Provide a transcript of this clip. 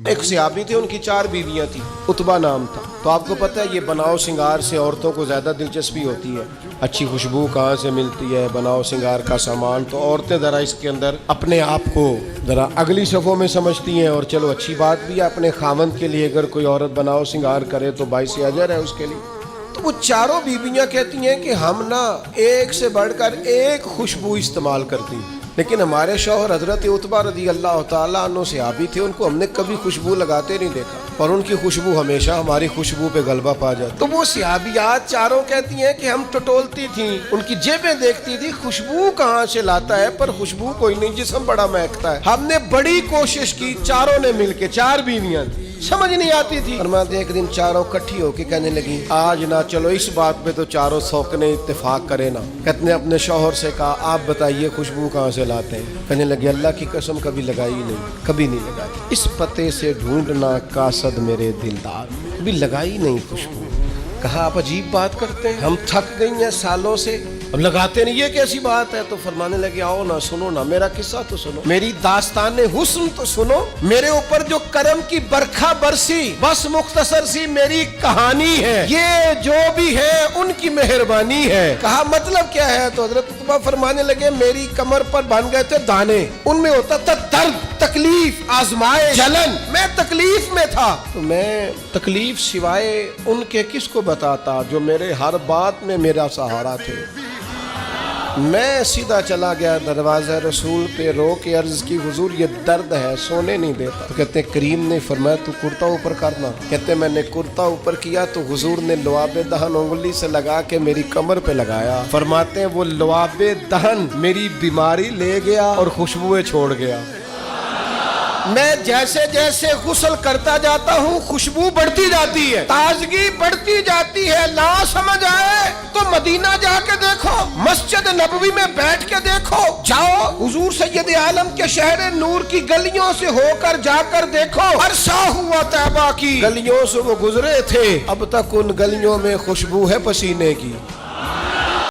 ایک صحابی تھے، ان کی 4 بیویاں تھیں، عتبہ نام تھا۔ تو آپ کو پتہ ہے یہ بناؤ سنگار سے عورتوں کو زیادہ دلچسپی ہوتی ہے، اچھی خوشبو کہاں سے ملتی ہے، بناؤ سنگار کا سامان۔ تو عورتیں ذرا اس کے اندر اپنے آپ کو ذرا اگلی صفوں میں سمجھتی ہیں، اور چلو اچھی بات بھی ہے، اپنے خاوند کے لیے اگر کوئی عورت بناؤ سنگار کرے تو باعث اجر ہے اس کے لیے۔ تو وہ 4 بیویاں کہتی ہیں کہ ہم نا ایک سے بڑھ کر ایک خوشبو استعمال کرتی ہیں، لیکن ہمارے شوہر حضرت عتبہ رضی اللہ تعالیٰ عنہ صحابی تھے، ان کو ہم نے کبھی خوشبو لگاتے نہیں دیکھا، اور ان کی خوشبو ہمیشہ ہماری خوشبو پہ غلبہ پا جاتی۔ تو وہ صحابیات 4 کہتی ہیں کہ ہم ٹٹولتی تھیں، ان کی جیبیں دیکھتی تھی، خوشبو کہاں سے لاتا ہے، پر خوشبو کوئی نہیں، جسم بڑا مہکتا ہے۔ ہم نے بڑی کوشش کی، 4 نے مل کے، 4 بیویاں تھیں، سمجھ نہیں آتی تھی۔ فرماتے ہیں ایک دن 4 اکٹھی ہو کے کہنے لگی آج نہ چلو اس بات پہ تو 4 سوکنے اتفاق کرے نا۔ کہتے نے اپنے شوہر سے کہا آپ بتائیے خوشبو کہاں سے لاتے ہیں؟ کہنے لگے اللہ کی قسم کبھی لگائی نہیں، کبھی نہیں لگائی، اس پتے سے ڈھونڈنا قاصد میرے دلدار، کبھی لگائی نہیں خوشبو۔ کہا آپ عجیب بات کرتے ہیں، ہم تھک گئی ہیں سالوں سے، اب لگاتے نہیں، یہ کیسی بات ہے؟ تو فرمانے لگے آؤ نا سنو نا، میرا قصہ تو سنو، میری داستان حسن تو سنو، میرے اوپر جو کرم کی برکھا برسی، بس مختصر سی میری کہانی ہے، یہ جو بھی ہے ان کی مہربانی ہے۔ کہا مطلب کیا ہے؟ تو حضرت عتبہ فرمانے لگے میری کمر پر بن گئے تھے دانے، ان میں ہوتا تھا درد، تکلیف، آزمائش، جلن، میں تکلیف میں تھا، تو میں تکلیف سوائے ان کے کس کو بتاتا جو میرے ہر بات میں میرا سہارا تھے۔ میں سیدھا چلا گیا دروازہ رسول پہ، رو کے عرض کی حضور یہ درد ہے، سونے نہیں دیتا۔ تو کہتے ہیں کریم نے فرمایا تو کرتا اوپر کرنا۔ کہتے ہیں میں نے کرتا اوپر کیا تو حضور نے لعاب دہن انگلی سے لگا کے میری کمر پہ لگایا۔ فرماتے ہیں وہ لعاب دہن میری بیماری لے گیا اور خوشبوئیں چھوڑ گیا۔ میں جیسے جیسے غسل کرتا جاتا ہوں خوشبو بڑھتی جاتی ہے، تازگی بڑھتی جاتی ہے۔ نہ سمجھ آئے تو مدینہ جا کے دیکھو، مسجد نبوی میں بیٹھ کے دیکھو، جاؤ حضور سید عالم کے شہر نور کی گلیوں سے ہو کر جا کر دیکھو، عرصہ ہوا طیبہ کی گلیوں سے وہ گزرے تھے، اب تک ان گلیوں میں خوشبو ہے پسینے کی۔